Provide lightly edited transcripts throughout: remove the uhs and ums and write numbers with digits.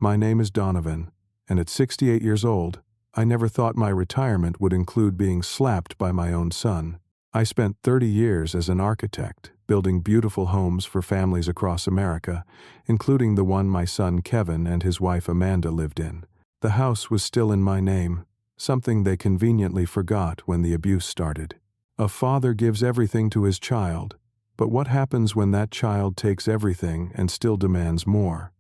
My name is Donavan, and at 68 years old, I never thought my retirement would include being slapped by my own son. I spent 30 years as an architect, building beautiful homes for families across America, including the one my son Kevin and his wife Amanda lived in. The house was still in my name, something they conveniently forgot when the abuse started. A father gives everything to his child, but what happens when that child takes everything and still demands more?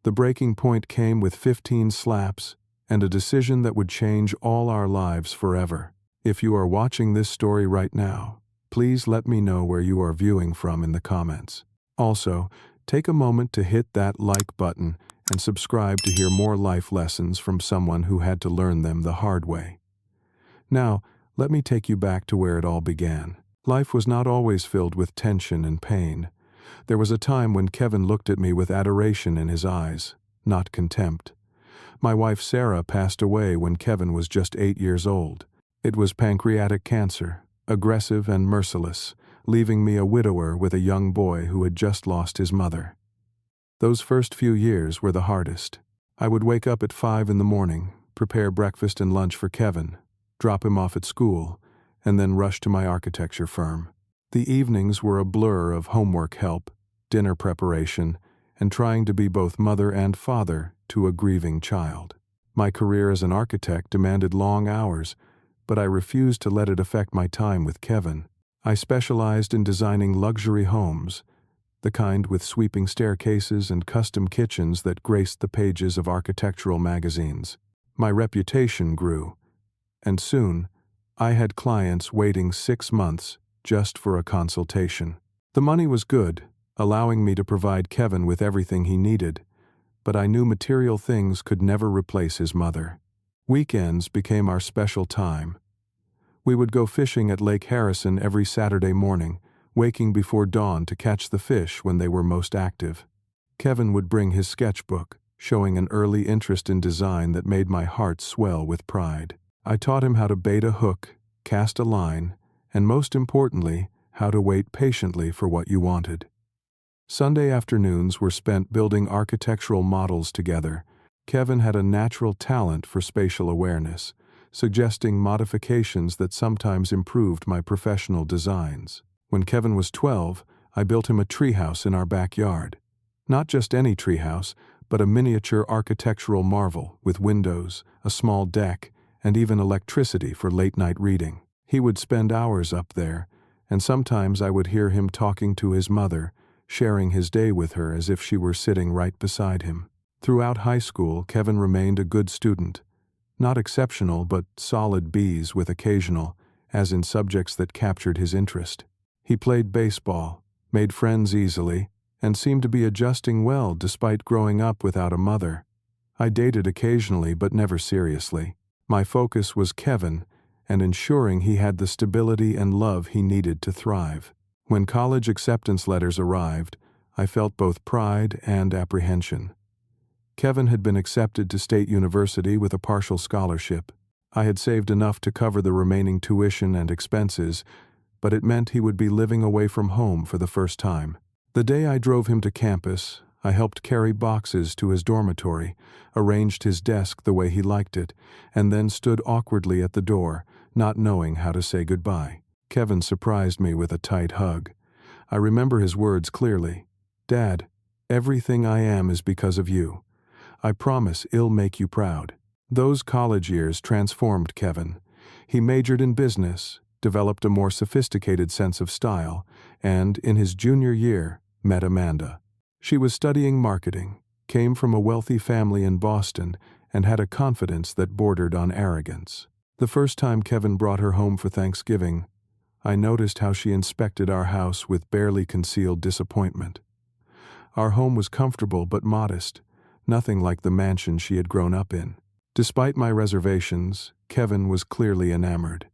The breaking point came with 15 slaps and a decision that would change all our lives forever. If you are watching this story right now, please let me know where you are viewing from in the comments. Also, take a moment to hit that like button and subscribe to hear more life lessons from someone who had to learn them the hard way. Now, let me take you back to where it all began. Life was not always filled with tension and pain. There was a time when Kevin looked at me with adoration in his eyes, not contempt. My wife Sarah passed away when Kevin was just 8 years old. It was pancreatic cancer, aggressive and merciless, leaving me a widower with a young boy who had just lost his mother. Those first few years were the hardest. I would wake up at 5 in the morning, prepare breakfast and lunch for Kevin, drop him off at school, and then rush to my architecture firm. The evenings were a blur of homework help, dinner preparation, and trying to be both mother and father to a grieving child. My career as an architect demanded long hours, but I refused to let it affect my time with Kevin. I specialized in designing luxury homes, the kind with sweeping staircases and custom kitchens that graced the pages of architectural magazines. My reputation grew, and soon, I had clients waiting 6 months just for a consultation. The money was good, allowing me to provide Kevin with everything he needed, but I knew material things could never replace his mother. Weekends became our special time. We would go fishing at Lake Harrison every Saturday morning, waking before dawn to catch the fish when they were most active. Kevin would bring his sketchbook, showing an early interest in design that made my heart swell with pride. I taught him how to bait a hook, cast a line, and most importantly, how to wait patiently for what you wanted. Sunday afternoons were spent building architectural models together. Kevin had a natural talent for spatial awareness, suggesting modifications that sometimes improved my professional designs. When Kevin was 12, I built him a treehouse in our backyard. Not just any treehouse, but a miniature architectural marvel with windows, a small deck, and even electricity for late-night reading. He would spend hours up there, and sometimes I would hear him talking to his mother, sharing his day with her as if she were sitting right beside him. Throughout high school, Kevin remained a good student. Not exceptional, but solid B's with occasional, as in subjects that captured his interest. He played baseball, made friends easily, and seemed to be adjusting well despite growing up without a mother. I dated occasionally, but never seriously. My focus was Kevin and ensuring he had the stability and love he needed to thrive. When college acceptance letters arrived, I felt both pride and apprehension. Kevin had been accepted to State University with a partial scholarship. I had saved enough to cover the remaining tuition and expenses, but it meant he would be living away from home for the first time. The day I drove him to campus, I helped carry boxes to his dormitory, arranged his desk the way he liked it, and then stood awkwardly at the door, not knowing how to say goodbye. Kevin surprised me with a tight hug. I remember his words clearly. "Dad, everything I am is because of you. I promise it'll make you proud." Those college years transformed Kevin. He majored in business, developed a more sophisticated sense of style, and, in his junior year, met Amanda. She was studying marketing, came from a wealthy family in Boston, and had a confidence that bordered on arrogance. The first time Kevin brought her home for Thanksgiving, I noticed how she inspected our house with barely concealed disappointment. Our home was comfortable but modest, nothing like the mansion she had grown up in. Despite my reservations, Kevin was clearly enamored.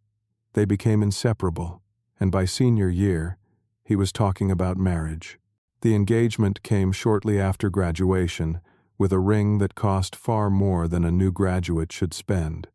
They became inseparable, and by senior year, he was talking about marriage. The engagement came shortly after graduation, with a ring that cost far more than a new graduate should spend.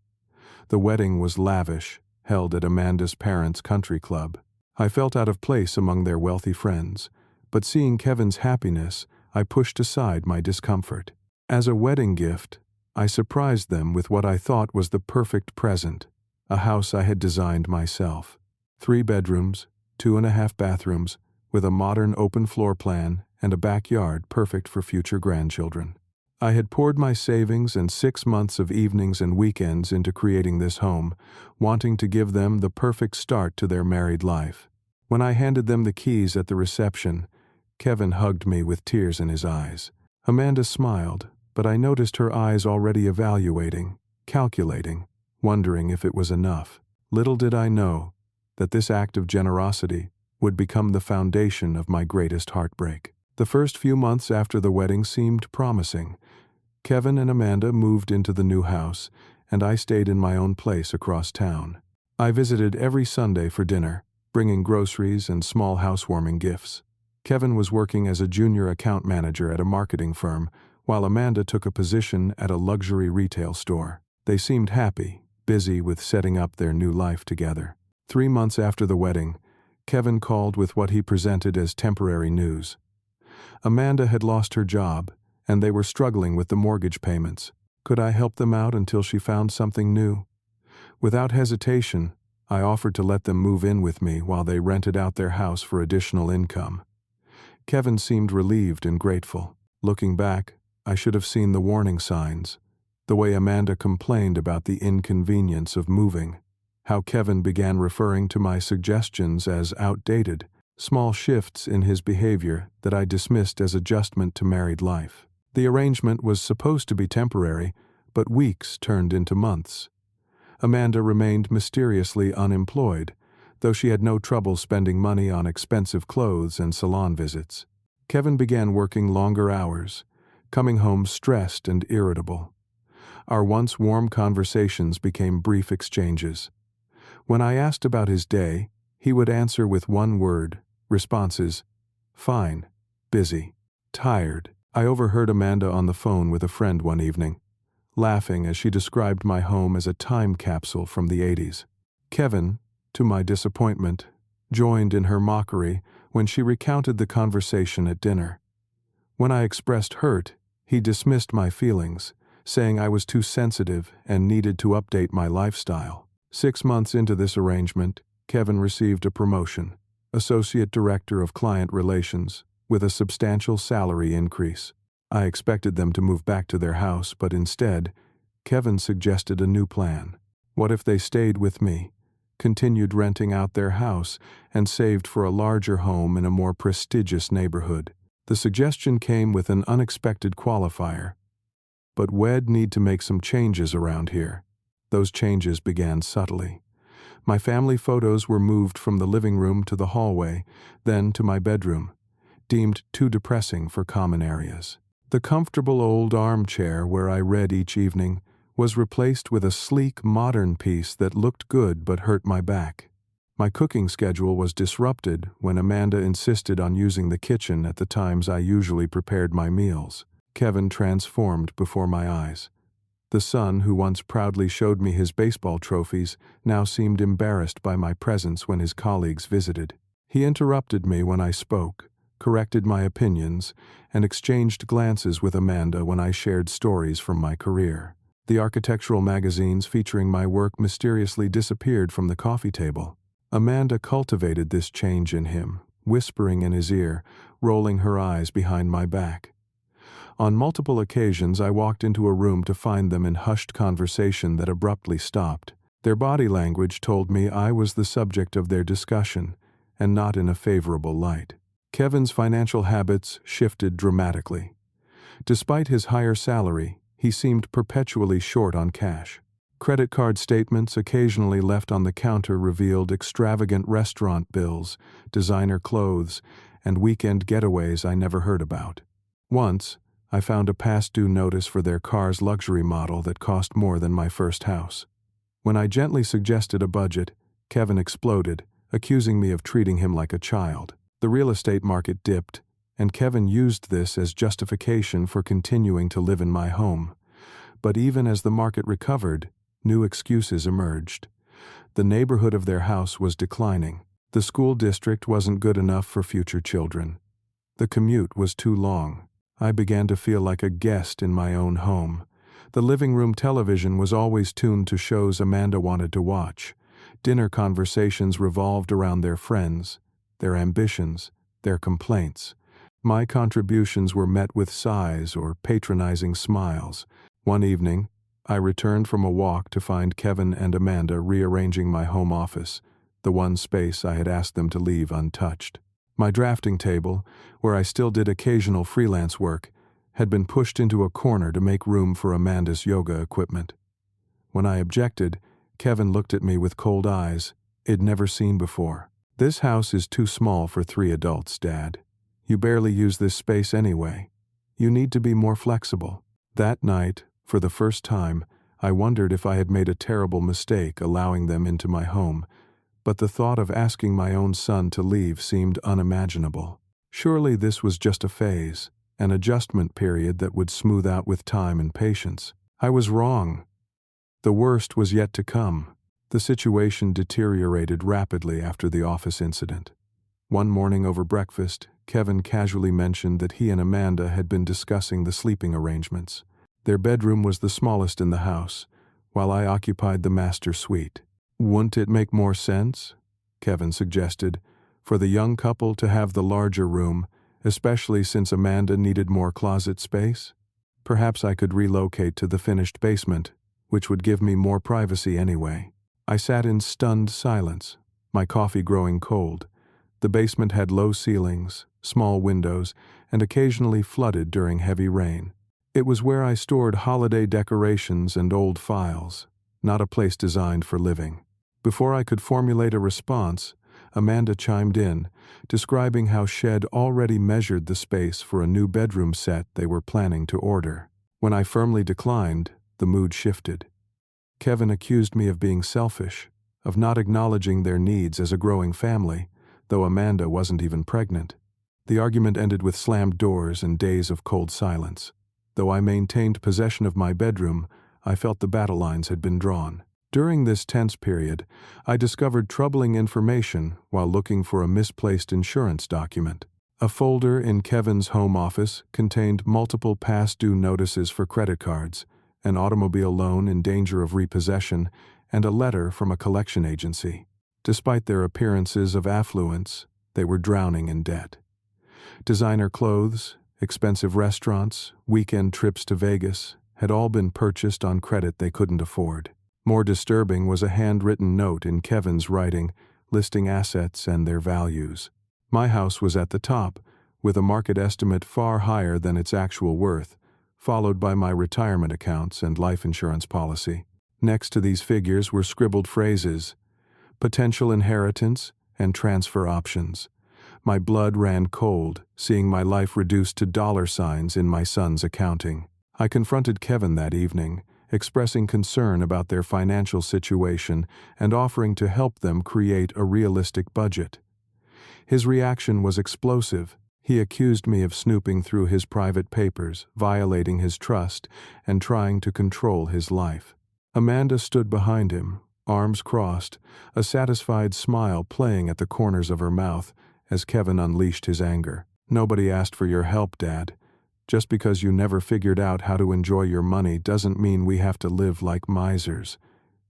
The wedding was lavish, held at Amanda's parents' country club. I felt out of place among their wealthy friends, but seeing Kevin's happiness, I pushed aside my discomfort. As a wedding gift, I surprised them with what I thought was the perfect present, a house I had designed myself. 3 bedrooms, 2.5 bathrooms, with a modern open floor plan and a backyard perfect for future grandchildren. I had poured my savings and 6 months of evenings and weekends into creating this home, wanting to give them the perfect start to their married life. When I handed them the keys at the reception, Kevin hugged me with tears in his eyes. Amanda smiled, but I noticed her eyes already evaluating, calculating, wondering if it was enough. Little did I know that this act of generosity would become the foundation of my greatest heartbreak. The first few months after the wedding seemed promising. Kevin and Amanda moved into the new house, and I stayed in my own place across town. I visited every Sunday for dinner, bringing groceries and small housewarming gifts. Kevin was working as a junior account manager at a marketing firm, while Amanda took a position at a luxury retail store. They seemed happy, busy with setting up their new life together. 3 months after the wedding, Kevin called with what he presented as temporary news. Amanda had lost her job, and they were struggling with the mortgage payments. Could I help them out until she found something new? Without hesitation, I offered to let them move in with me while they rented out their house for additional income. Kevin seemed relieved and grateful. Looking back, I should have seen the warning signs. The way Amanda complained about the inconvenience of moving. How Kevin began referring to my suggestions as outdated. Small shifts in his behavior that I dismissed as adjustment to married life. The arrangement was supposed to be temporary, but weeks turned into months. Amanda remained mysteriously unemployed, though she had no trouble spending money on expensive clothes and salon visits. Kevin began working longer hours, coming home stressed and irritable. Our once warm conversations became brief exchanges. When I asked about his day, he would answer with one word, responses, fine, busy, tired. I overheard Amanda on the phone with a friend one evening, laughing as she described my home as a time capsule from the 80s. Kevin, to my disappointment, joined in her mockery when she recounted the conversation at dinner. When I expressed hurt, he dismissed my feelings, saying I was too sensitive and needed to update my lifestyle. 6 months into this arrangement, Kevin received a promotion, Associate Director of Client Relations, with a substantial salary increase. I expected them to move back to their house, but instead, Kevin suggested a new plan. What if they stayed with me, continued renting out their house, and saved for a larger home in a more prestigious neighborhood? The suggestion came with an unexpected qualifier. But we'd need to make some changes around here. Those changes began subtly. My family photos were moved from the living room to the hallway, then to my bedroom, deemed too depressing for common areas. The comfortable old armchair where I read each evening was replaced with a sleek, modern piece that looked good but hurt my back. My cooking schedule was disrupted when Amanda insisted on using the kitchen at the times I usually prepared my meals. Kevin transformed before my eyes. The son who once proudly showed me his baseball trophies now seemed embarrassed by my presence when his colleagues visited. He interrupted me when I spoke, corrected my opinions, and exchanged glances with Amanda when I shared stories from my career. The architectural magazines featuring my work mysteriously disappeared from the coffee table. Amanda cultivated this change in him, whispering in his ear, rolling her eyes behind my back. On multiple occasions I walked into a room to find them in hushed conversation that abruptly stopped. Their body language told me I was the subject of their discussion, and not in a favorable light. Kevin's financial habits shifted dramatically. Despite his higher salary, he seemed perpetually short on cash. Credit card statements occasionally left on the counter revealed extravagant restaurant bills, designer clothes, and weekend getaways I never heard about. Once, I found a past due notice for their car's luxury model that cost more than my first house. When I gently suggested a budget, Kevin exploded, accusing me of treating him like a child. The real estate market dipped, and Kevin used this as justification for continuing to live in my home. But even as the market recovered, new excuses emerged. The neighborhood of their house was declining. The school district wasn't good enough for future children. The commute was too long. I began to feel like a guest in my own home. The living room television was always tuned to shows Amanda wanted to watch. Dinner conversations revolved around their friends, their ambitions, their complaints. My contributions were met with sighs or patronizing smiles. One evening, I returned from a walk to find Kevin and Amanda rearranging my home office, the one space I had asked them to leave untouched. My drafting table, where I still did occasional freelance work, had been pushed into a corner to make room for Amanda's yoga equipment. When I objected, Kevin looked at me with cold eyes he'd never seen before. "This house is too small for 3 adults, Dad. You barely use this space anyway. You need to be more flexible." That night, for the first time, I wondered if I had made a terrible mistake allowing them into my home, but the thought of asking my own son to leave seemed unimaginable. Surely this was just a phase, an adjustment period that would smooth out with time and patience. I was wrong. The worst was yet to come. The situation deteriorated rapidly after the office incident. One morning over breakfast, Kevin casually mentioned that he and Amanda had been discussing the sleeping arrangements. Their bedroom was the smallest in the house, while I occupied the master suite. "Wouldn't it make more sense," Kevin suggested, "for the young couple to have the larger room, especially since Amanda needed more closet space? Perhaps I could relocate to the finished basement, which would give me more privacy anyway." I sat in stunned silence, my coffee growing cold. The basement had low ceilings, small windows, and occasionally flooded during heavy rain. It was where I stored holiday decorations and old files, not a place designed for living. Before I could formulate a response, Amanda chimed in, describing how Shed already measured the space for a new bedroom set they were planning to order. When I firmly declined, the mood shifted. Kevin accused me of being selfish, of not acknowledging their needs as a growing family, though Amanda wasn't even pregnant. The argument ended with slammed doors and days of cold silence. Though I maintained possession of my bedroom, I felt the battle lines had been drawn. During this tense period, I discovered troubling information while looking for a misplaced insurance document. A folder in Kevin's home office contained multiple past-due notices for credit cards, an automobile loan in danger of repossession, and a letter from a collection agency. Despite their appearances of affluence, they were drowning in debt. Designer clothes, expensive restaurants, weekend trips to Vegas had all been purchased on credit they couldn't afford. More disturbing was a handwritten note in Kevin's writing, listing assets and their values. My house was at the top, with a market estimate far higher than its actual worth, followed by my retirement accounts and life insurance policy. Next to these figures were scribbled phrases: potential inheritance and transfer options. My blood ran cold, seeing my life reduced to dollar signs in my son's accounting. I confronted Kevin that evening, expressing concern about their financial situation and offering to help them create a realistic budget. His reaction was explosive. He accused me of snooping through his private papers, violating his trust, and trying to control his life. Amanda stood behind him, arms crossed, a satisfied smile playing at the corners of her mouth as Kevin unleashed his anger. "Nobody asked for your help, Dad. Just because you never figured out how to enjoy your money doesn't mean we have to live like misers.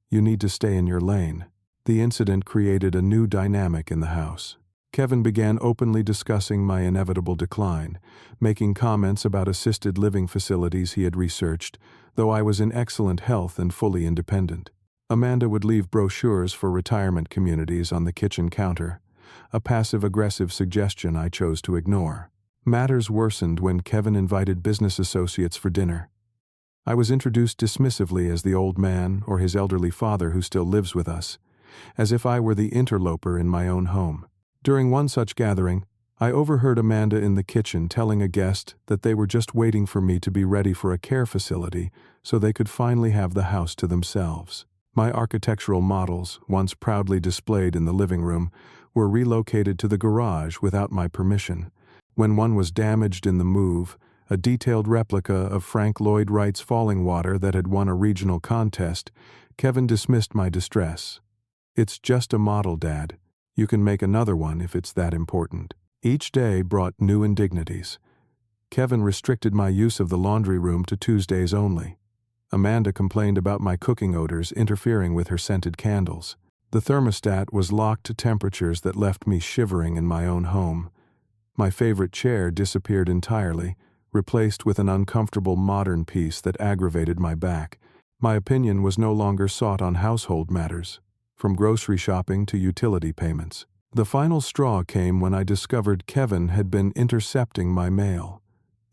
You need to stay in your lane." The incident created a new dynamic in the house. Kevin began openly discussing my inevitable decline, making comments about assisted living facilities he had researched, though I was in excellent health and fully independent. Amanda would leave brochures for retirement communities on the kitchen counter, a passive-aggressive suggestion I chose to ignore. Matters worsened when Kevin invited business associates for dinner. I was introduced dismissively as the old man or his elderly father who still lives with us, as if I were the interloper in my own home. During one such gathering, I overheard Amanda in the kitchen telling a guest that they were just waiting for me to be ready for a care facility so they could finally have the house to themselves. My architectural models, once proudly displayed in the living room, were relocated to the garage without my permission. When one was damaged in the move, a detailed replica of Frank Lloyd Wright's Falling Water that had won a regional contest, Kevin dismissed my distress. "It's just a model, Dad. You can make another one if it's that important." Each day brought new indignities. Kevin restricted my use of the laundry room to Tuesdays only. Amanda complained about my cooking odors interfering with her scented candles. The thermostat was locked to temperatures that left me shivering in my own home. My favorite chair disappeared entirely, replaced with an uncomfortable modern piece that aggravated my back. My opinion was no longer sought on household matters, from grocery shopping to utility payments. The final straw came when I discovered Kevin had been intercepting my mail.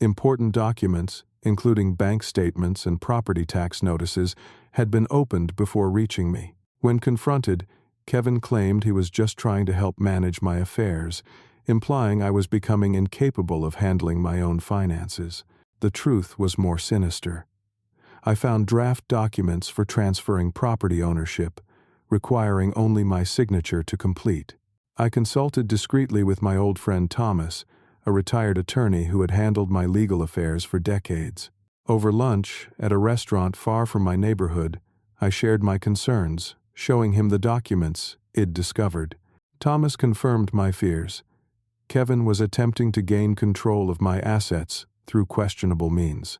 Important documents, including bank statements and property tax notices, had been opened before reaching me. When confronted, Kevin claimed he was just trying to help manage my affairs, implying I was becoming incapable of handling my own finances. The truth was more sinister. I found draft documents for transferring property ownership, requiring only my signature to complete. I consulted discreetly with my old friend Thomas, a retired attorney who had handled my legal affairs for decades. Over lunch, at a restaurant far from my neighborhood, I shared my concerns, showing him the documents I'd discovered. Thomas confirmed my fears. Kevin was attempting to gain control of my assets through questionable means.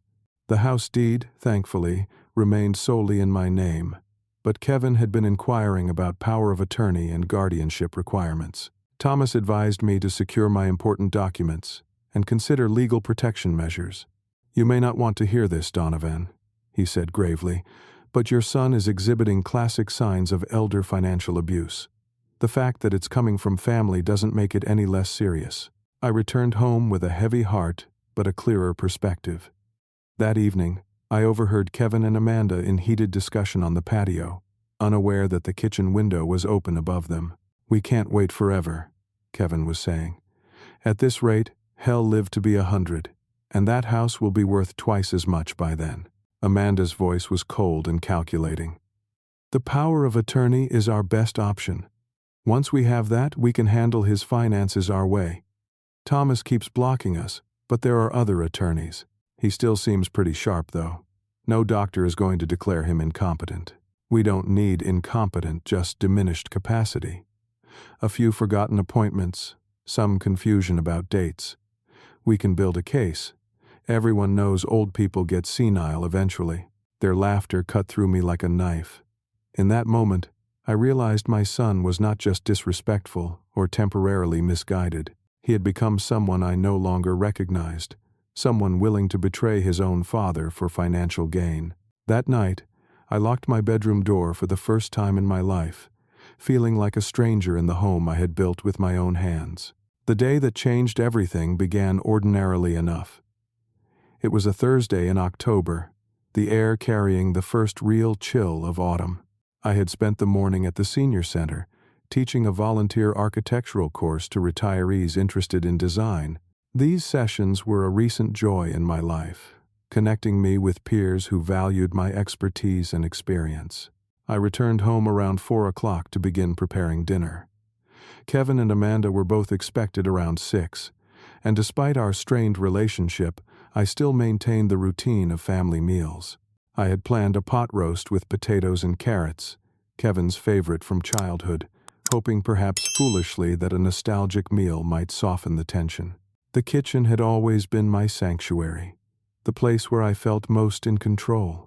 The house deed, thankfully, remained solely in my name, but Kevin had been inquiring about power of attorney and guardianship requirements. Thomas advised me to secure my important documents and consider legal protection measures. "You may not want to hear this, Donavan," he said gravely, "but your son is exhibiting classic signs of elder financial abuse. The fact that it's coming from family doesn't make it any less serious." I returned home with a heavy heart but a clearer perspective. That evening, I overheard Kevin and Amanda in heated discussion on the patio, unaware that the kitchen window was open above them. "We can't wait forever," Kevin was saying. "At this rate, hell lived to be 100, and that house will be worth twice as much by then." Amanda's voice was cold and calculating. "The power of attorney is our best option. Once we have that, we can handle his finances our way. Thomas keeps blocking us, but there are other attorneys. He still seems pretty sharp, though. No doctor is going to declare him incompetent. We don't need incompetent, just diminished capacity. A few forgotten appointments, some confusion about dates. We can build a case. Everyone knows old people get senile eventually." Their laughter cut through me like a knife. In that moment, I realized my son was not just disrespectful or temporarily misguided. He had become someone I no longer recognized, someone willing to betray his own father for financial gain. That night, I locked my bedroom door for the first time in my life, feeling like a stranger in the home I had built with my own hands. The day that changed everything began ordinarily enough. It was a Thursday in October, the air carrying the first real chill of autumn. I had spent the morning at the senior center, teaching a volunteer architectural course to retirees interested in design. These sessions were a recent joy in my life, connecting me with peers who valued my expertise and experience. I returned home around 4 o'clock to begin preparing dinner. Kevin and Amanda were both expected around 6, and despite our strained relationship, I still maintained the routine of family meals. I had planned a pot roast with potatoes and carrots, Kevin's favorite from childhood, hoping perhaps foolishly that a nostalgic meal might soften the tension. The kitchen had always been my sanctuary, the place where I felt most in control.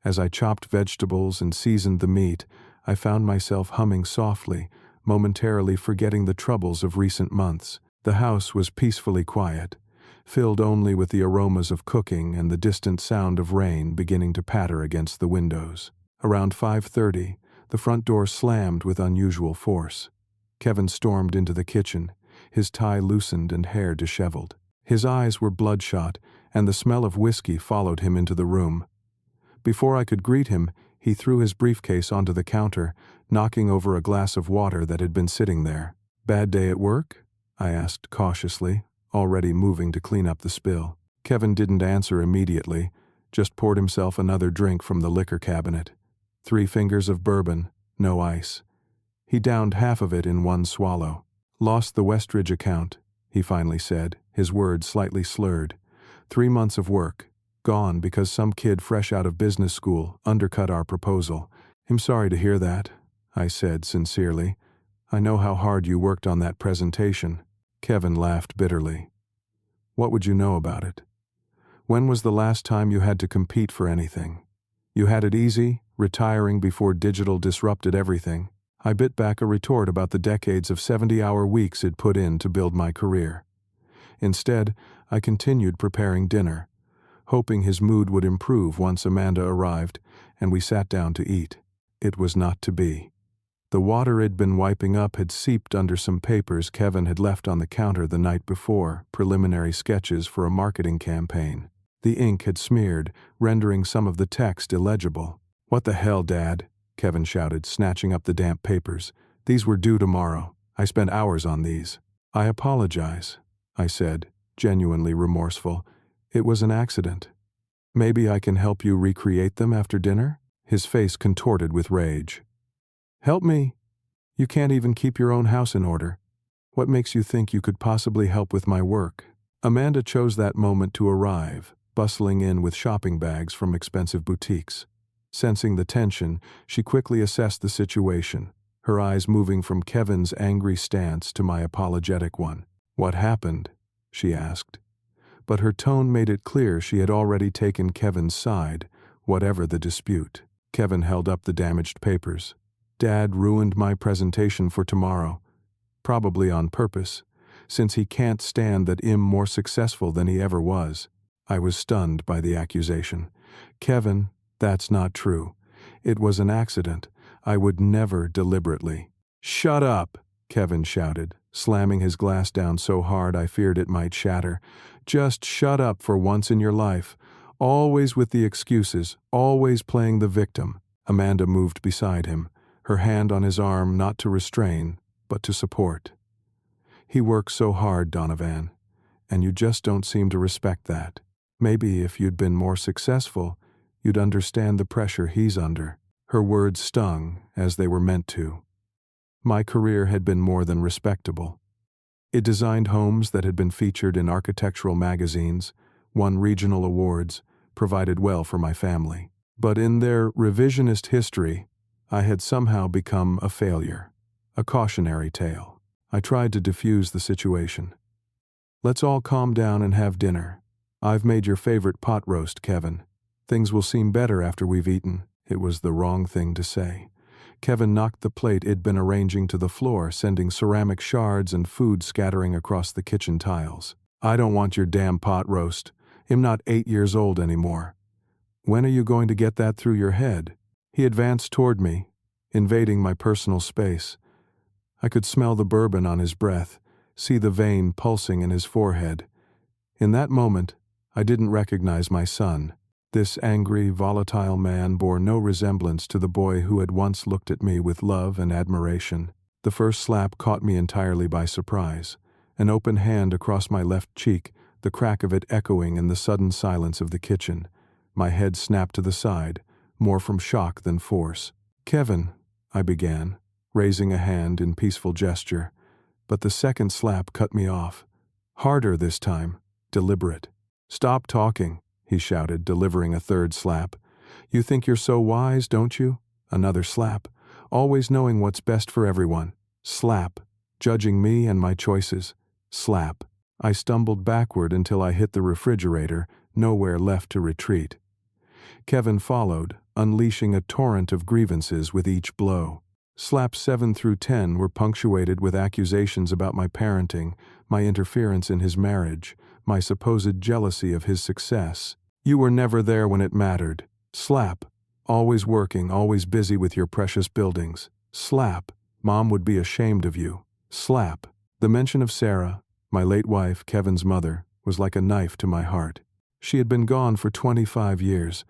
As I chopped vegetables and seasoned the meat, I found myself humming softly, momentarily forgetting the troubles of recent months. The house was peacefully quiet, filled only with the aromas of cooking and the distant sound of rain beginning to patter against the windows. Around 5:30, the front door slammed with unusual force. Kevin stormed into the kitchen, his tie loosened and hair disheveled. His eyes were bloodshot, and the smell of whiskey followed him into the room. Before I could greet him, he threw his briefcase onto the counter, knocking over a glass of water that had been sitting there. "Bad day at work?" I asked cautiously, already moving to clean up the spill. Kevin didn't answer immediately, just poured himself another drink from the liquor cabinet. 3 fingers of bourbon, no ice. He downed half of it in one swallow. "Lost the Westridge account," he finally said, his words slightly slurred. 3 months of work, gone because some kid fresh out of business school undercut our proposal. "I'm sorry to hear that," I said sincerely. "I know how hard you worked on that presentation." Kevin laughed bitterly. What would you know about it? When was the last time you had to compete for anything? You had it easy, retiring before digital disrupted everything. I bit back a retort about the decades of 70-hour weeks it put in to build my career. Instead, I continued preparing dinner, hoping his mood would improve once Amanda arrived and we sat down to eat. It was not to be. The water it'd been wiping up had seeped under some papers Kevin had left on the counter the night before, preliminary sketches for a marketing campaign. The ink had smeared, rendering some of the text illegible. "What the hell, Dad?" Kevin shouted, snatching up the damp papers. "These were due tomorrow. I spent hours on these." "I apologize," I said, genuinely remorseful. "It was an accident. Maybe I can help you recreate them after dinner?" His face contorted with rage. "Help me? You can't even keep your own house in order. What makes you think you could possibly help with my work?" Amanda chose that moment to arrive, bustling in with shopping bags from expensive boutiques. Sensing the tension, she quickly assessed the situation, her eyes moving from Kevin's angry stance to my apologetic one. "What happened?" she asked. But her tone made it clear she had already taken Kevin's side, whatever the dispute. Kevin held up the damaged papers. "Dad ruined my presentation for tomorrow, probably on purpose, since he can't stand that I'm more successful than he ever was." I was stunned by the accusation. "Kevin, that's not true. It was an accident. I would never deliberately." "Shut up!" Kevin shouted, slamming his glass down so hard I feared it might shatter. "Just shut up for once in your life. Always with the excuses, always playing the victim." Amanda moved beside him, her hand on his arm not to restrain, but to support. "He works so hard, Donavan, and you just don't seem to respect that. Maybe if you'd been more successful, you'd understand the pressure he's under." Her words stung, as they were meant to. My career had been more than respectable. It designed homes that had been featured in architectural magazines, won regional awards, provided well for my family. But in their revisionist history, I had somehow become a failure, a cautionary tale. I tried to diffuse the situation. "Let's all calm down and have dinner. I've made your favorite pot roast, Kevin. Things will seem better after we've eaten." It was the wrong thing to say. Kevin knocked the plate it'd been arranging to the floor, sending ceramic shards and food scattering across the kitchen tiles. "I don't want your damn pot roast. I'm not 8 years old anymore. When are you going to get that through your head?" He advanced toward me, invading my personal space. I could smell the bourbon on his breath, see the vein pulsing in his forehead. In that moment, I didn't recognize my son. This angry, volatile man bore no resemblance to the boy who had once looked at me with love and admiration. The first slap caught me entirely by surprise. An open hand across my left cheek, the crack of it echoing in the sudden silence of the kitchen. My head snapped to the side, more from shock than force. "Kevin," I began, raising a hand in peaceful gesture. But the second slap cut me off. Harder this time, deliberate. "Stop talking," he shouted, delivering a third slap. "You think you're so wise, don't you?" Another slap. "Always knowing what's best for everyone." Slap. "Judging me and my choices." Slap. I stumbled backward until I hit the refrigerator, nowhere left to retreat. Kevin followed, unleashing a torrent of grievances with each blow. Slaps 7 through 10 were punctuated with accusations about my parenting, my interference in his marriage, my supposed jealousy of his success. "You were never there when it mattered." Slap. "Always working, always busy with your precious buildings." Slap. "Mom would be ashamed of you." Slap. The mention of Sarah, my late wife, Kevin's mother, was like a knife to my heart. She had been gone for 25 years,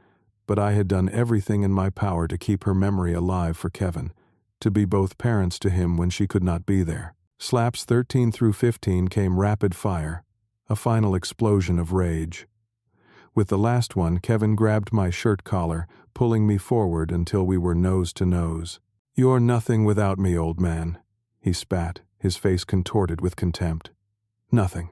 but I had done everything in my power to keep her memory alive for Kevin, to be both parents to him when she could not be there. Slaps 13 through 15 came rapid fire, a final explosion of rage. With the last one, Kevin grabbed my shirt collar, pulling me forward until we were nose to nose. "You're nothing without me, old man," he spat, his face contorted with contempt. "Nothing.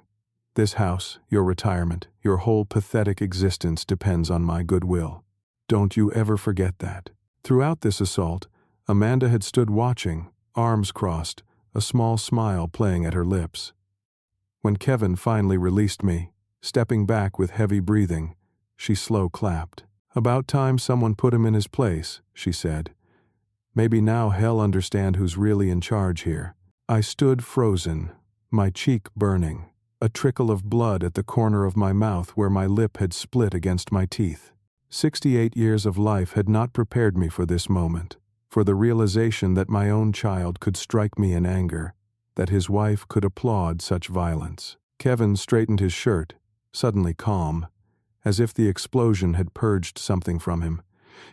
This house, your retirement, your whole pathetic existence depends on my goodwill. Don't you ever forget that." Throughout this assault, Amanda had stood watching, arms crossed, a small smile playing at her lips. When Kevin finally released me, Stepping back with heavy breathing, she slow clapped. "About time someone put him in his place," she said. "Maybe now hell understand who's really in charge here." I stood frozen, my cheek burning, a trickle of blood at the corner of my mouth where my lip had split against my teeth. 68 years of life had not prepared me for this moment, for the realization that my own child could strike me in anger, that his wife could applaud such violence. Kevin straightened his shirt, suddenly calm, as if the explosion had purged something from him.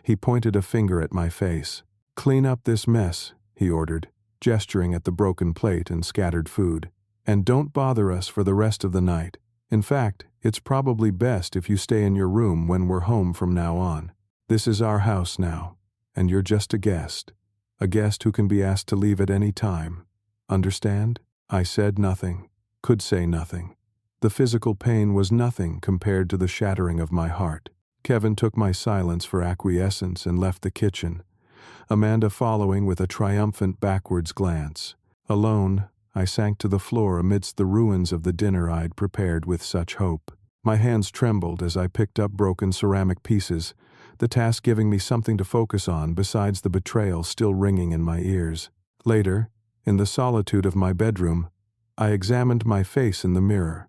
He pointed a finger at my face. "Clean up this mess," he ordered, gesturing at the broken plate and scattered food. "And don't bother us for the rest of the night. In fact, it's probably best if you stay in your room when we're home from now on. This is our house now, and you're just a guest who can be asked to leave at any time. Understand?" I said nothing, could say nothing. The physical pain was nothing compared to the shattering of my heart. Kevin took my silence for acquiescence and left the kitchen, Amanda following with a triumphant backwards glance. Alone, I sank to the floor amidst the ruins of the dinner I'd prepared with such hope. My hands trembled as I picked up broken ceramic pieces, the task giving me something to focus on besides the betrayal still ringing in my ears. Later, in the solitude of my bedroom, I examined my face in the mirror.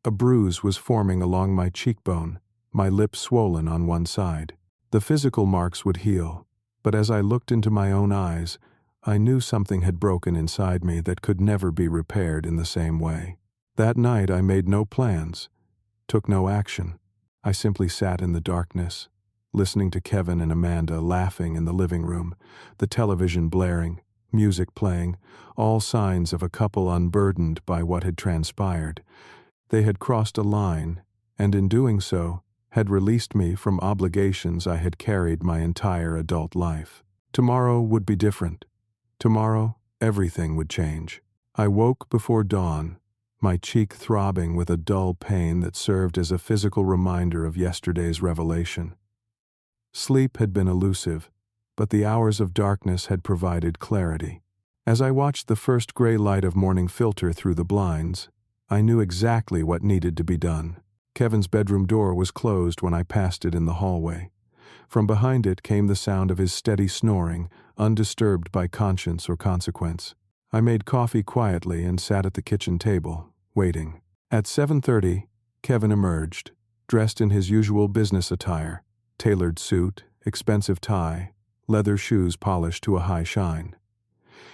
A bruise was forming along my cheekbone, my lip swollen on one side. The physical marks would heal, but as I looked into my own eyes, I knew something had broken inside me that could never be repaired in the same way. That night I made no plans, took no action. I simply sat in the darkness, listening to Kevin and Amanda laughing in the living room, the television blaring, music playing, all signs of a couple unburdened by what had transpired. They had crossed a line, and in doing so, had released me from obligations I had carried my entire adult life. Tomorrow would be different. Tomorrow, everything would change. I woke before dawn, my cheek throbbing with a dull pain that served as a physical reminder of yesterday's revelation. Sleep had been elusive, but the hours of darkness had provided clarity. As I watched the first gray light of morning filter through the blinds, I knew exactly what needed to be done. Kevin's bedroom door was closed when I passed it in the hallway. From behind it came the sound of his steady snoring, undisturbed by conscience or consequence. I made coffee quietly and sat at the kitchen table, waiting. At 7:30, Kevin emerged, dressed in his usual business attire, tailored suit, expensive tie, leather shoes polished to a high shine.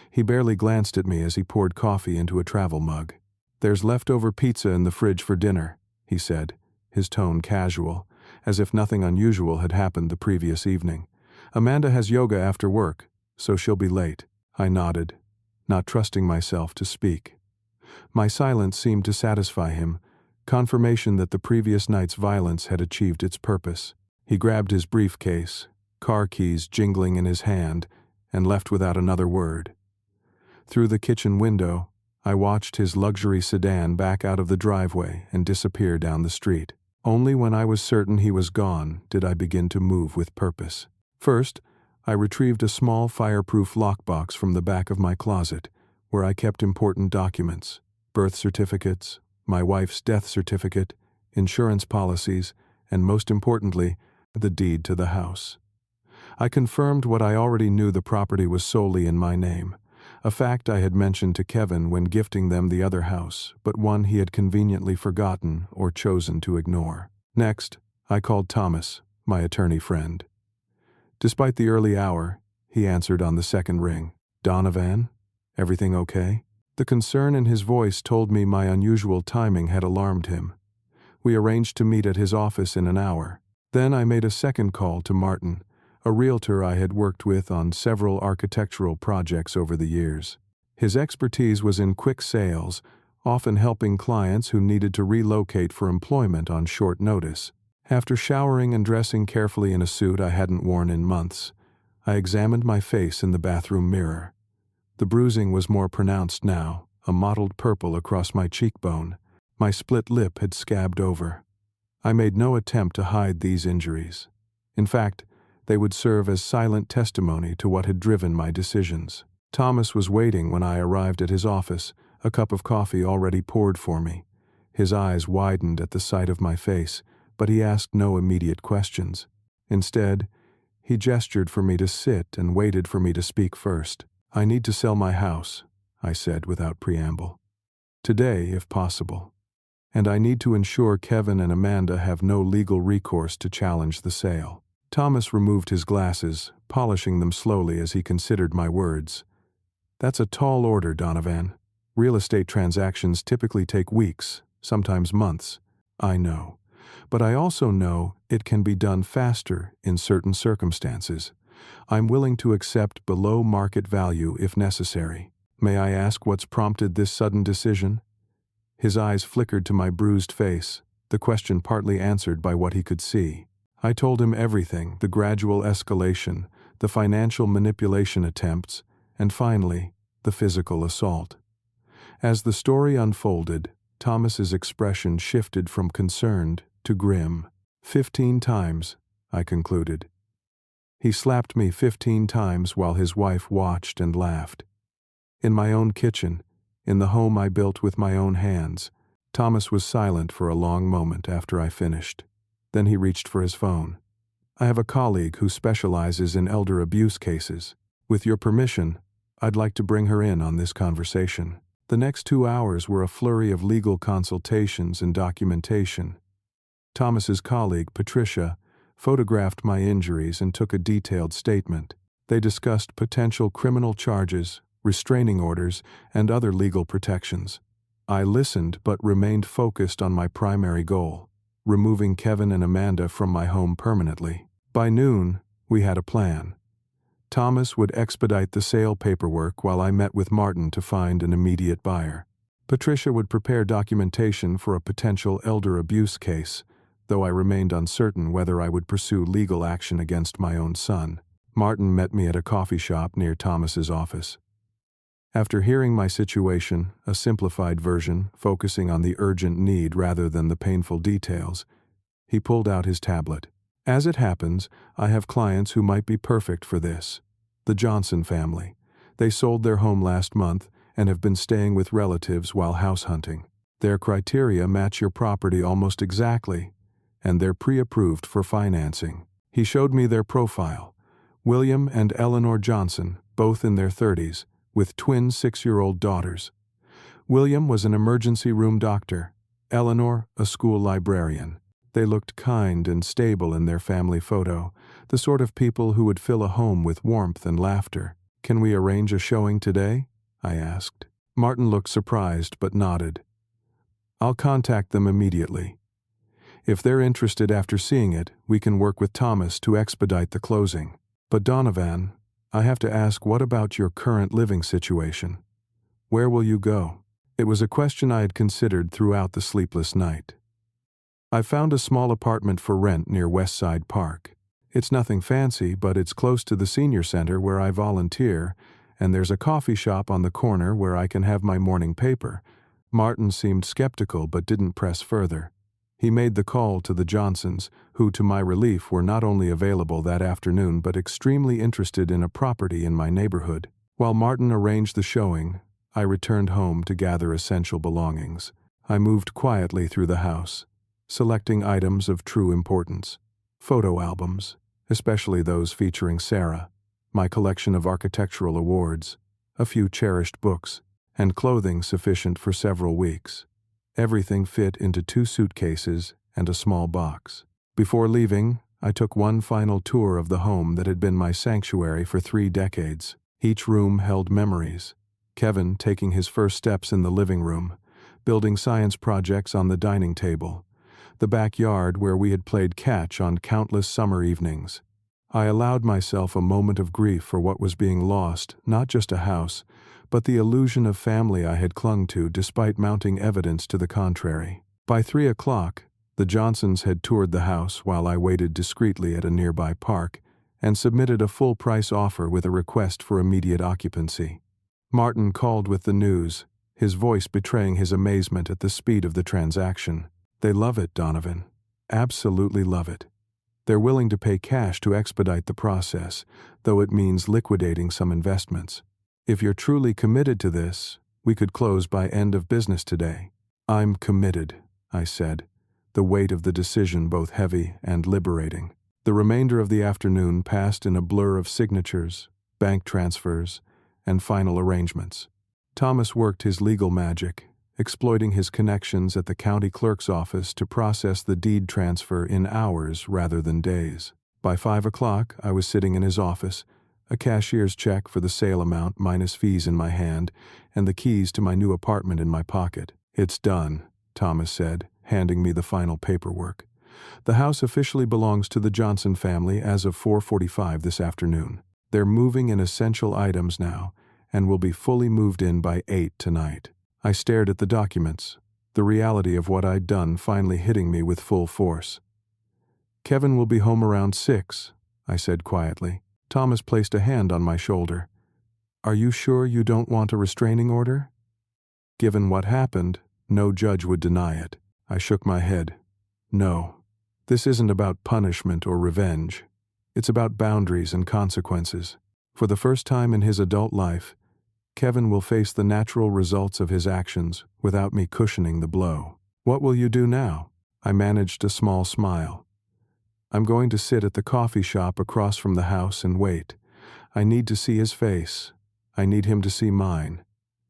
He barely glanced at me as he poured coffee into a travel mug. "There's leftover pizza in the fridge for dinner," he said, his tone casual, as if nothing unusual had happened the previous evening. "Amanda has yoga after work, so she'll be late." I nodded, not trusting myself to speak. My silence seemed to satisfy him, confirmation that the previous night's violence had achieved its purpose. He grabbed his briefcase, car keys jingling in his hand, and left without another word. Through the kitchen window, I watched his luxury sedan back out of the driveway and disappear down the street. Only when I was certain he was gone did I begin to move with purpose. First, I retrieved a small fireproof lockbox from the back of my closet, where I kept important documents, birth certificates, my wife's death certificate, insurance policies, and most importantly, the deed to the house. I confirmed what I already knew: the property was solely in my name, a fact I had mentioned to Kevin when gifting them the other house, but one he had conveniently forgotten or chosen to ignore. Next, I called Thomas, my attorney friend. Despite the early hour, he answered on the second ring. "Donavan, everything okay?" The concern in his voice told me my unusual timing had alarmed him. We arranged to meet at his office in an hour. Then I made a second call to Martin, a realtor I had worked with on several architectural projects over the years. His expertise was in quick sales, often helping clients who needed to relocate for employment on short notice. After showering and dressing carefully in a suit I hadn't worn in months, I examined my face in the bathroom mirror. The bruising was more pronounced now, a mottled purple across my cheekbone. My split lip had scabbed over. I made no attempt to hide these injuries. In fact, they would serve as silent testimony to what had driven my decisions. Thomas was waiting when I arrived at his office, a cup of coffee already poured for me. His eyes widened at the sight of my face, but he asked no immediate questions. Instead, he gestured for me to sit and waited for me to speak first. "I need to sell my house," I said without preamble. "Today, if possible. And I need to ensure Kevin and Amanda have no legal recourse to challenge the sale." Thomas removed his glasses, polishing them slowly as he considered my words. "That's a tall order, Donavan. Real estate transactions typically take weeks, sometimes months. I know. But I also know it can be done faster in certain circumstances. I'm willing to accept below market value if necessary. May I ask what's prompted this sudden decision?" His eyes flickered to my bruised face, the question partly answered by what he could see. I told him everything: the gradual escalation, the financial manipulation attempts, and finally, the physical assault. As the story unfolded, Thomas's expression shifted from concerned to grim. 15 times, I concluded. He slapped me 15 times while his wife watched and laughed. In my own kitchen, in the home I built with my own hands. Thomas was silent for a long moment after I finished. Then he reached for his phone. "I have a colleague who specializes in elder abuse cases. With your permission, I'd like to bring her in on this conversation." The next 2 hours were a flurry of legal consultations and documentation. Thomas's colleague, Patricia, photographed my injuries and took a detailed statement. They discussed potential criminal charges, restraining orders, and other legal protections. I listened but remained focused on my primary goal: removing Kevin and Amanda from my home permanently. By noon, we had a plan. Thomas would expedite the sale paperwork while I met with Martin to find an immediate buyer. Patricia would prepare documentation for a potential elder abuse case, though I remained uncertain whether I would pursue legal action against my own son. Martin met me at a coffee shop near Thomas's office. After hearing my situation, a simplified version focusing on the urgent need rather than the painful details, he pulled out his tablet. "As it happens, I have clients who might be perfect for this. The Johnson family. They sold their home last month and have been staying with relatives while house hunting. Their criteria match your property almost exactly, and they're pre-approved for financing." He showed me their profile. William and Eleanor Johnson, both in their 30s, with twin 6-year-old daughters. William was an emergency room doctor, Eleanor a school librarian. They looked kind and stable in their family photo, the sort of people who would fill a home with warmth and laughter. "Can we arrange a showing today?" I asked. Martin looked surprised but nodded. "I'll contact them immediately. If they're interested after seeing it, we can work with Thomas to expedite the closing. But Donavan, I have to ask, what about your current living situation? Where will you go?" It was a question I had considered throughout the sleepless night. "I found a small apartment for rent near West Side Park. It's nothing fancy, but it's close to the senior center where I volunteer, and there's a coffee shop on the corner where I can have my morning paper." Martin seemed skeptical but didn't press further. He made the call to the Johnsons, who to my relief were not only available that afternoon but extremely interested in a property in my neighborhood. While Martin arranged the showing, I returned home to gather essential belongings. I moved quietly through the house, selecting items of true importance. Photo albums, especially those featuring Sarah, my collection of architectural awards, a few cherished books, and clothing sufficient for several weeks. Everything fit into 2 suitcases and a small box. Before leaving, I took one final tour of the home that had been my sanctuary for 3 decades. Each room held memories. Kevin taking his first steps in the living room, building science projects on the dining table, the backyard where we had played catch on countless summer evenings. I allowed myself a moment of grief for what was being lost, not just a house, but the illusion of family I had clung to despite mounting evidence to the contrary. By 3 o'clock, the Johnsons had toured the house while I waited discreetly at a nearby park and submitted a full-price offer with a request for immediate occupancy. Martin called with the news, his voice betraying his amazement at the speed of the transaction. "They love it, Donavan. Absolutely love it. They're willing to pay cash to expedite the process, though it means liquidating some investments. If you're truly committed to this, we could close by end of business today." "I'm committed," I said, the weight of the decision both heavy and liberating. The remainder of the afternoon passed in a blur of signatures, bank transfers, and final arrangements. Thomas worked his legal magic, exploiting his connections at the county clerk's office to process the deed transfer in hours rather than days. By 5 o'clock, I was sitting in his office, a cashier's check for the sale amount minus fees in my hand, and the keys to my new apartment in my pocket. "It's done," Thomas said, handing me the final paperwork. "The house officially belongs to the Johnson family as of 4:45 this afternoon. They're moving in essential items now, and will be fully moved in by 8 tonight." I stared at the documents, the reality of what I'd done finally hitting me with full force. "Kevin will be home around 6, I said quietly. Thomas placed a hand on my shoulder. "Are you sure you don't want a restraining order?" Given what happened, no judge would deny it. I shook my head. "No. This isn't about punishment or revenge. It's about boundaries and consequences. For the first time in his adult life, Kevin will face the natural results of his actions without me cushioning the blow." "What will you do now?" I managed a small smile. "I'm going to sit at the coffee shop across from the house and wait. I need to see his face. I need him to see mine.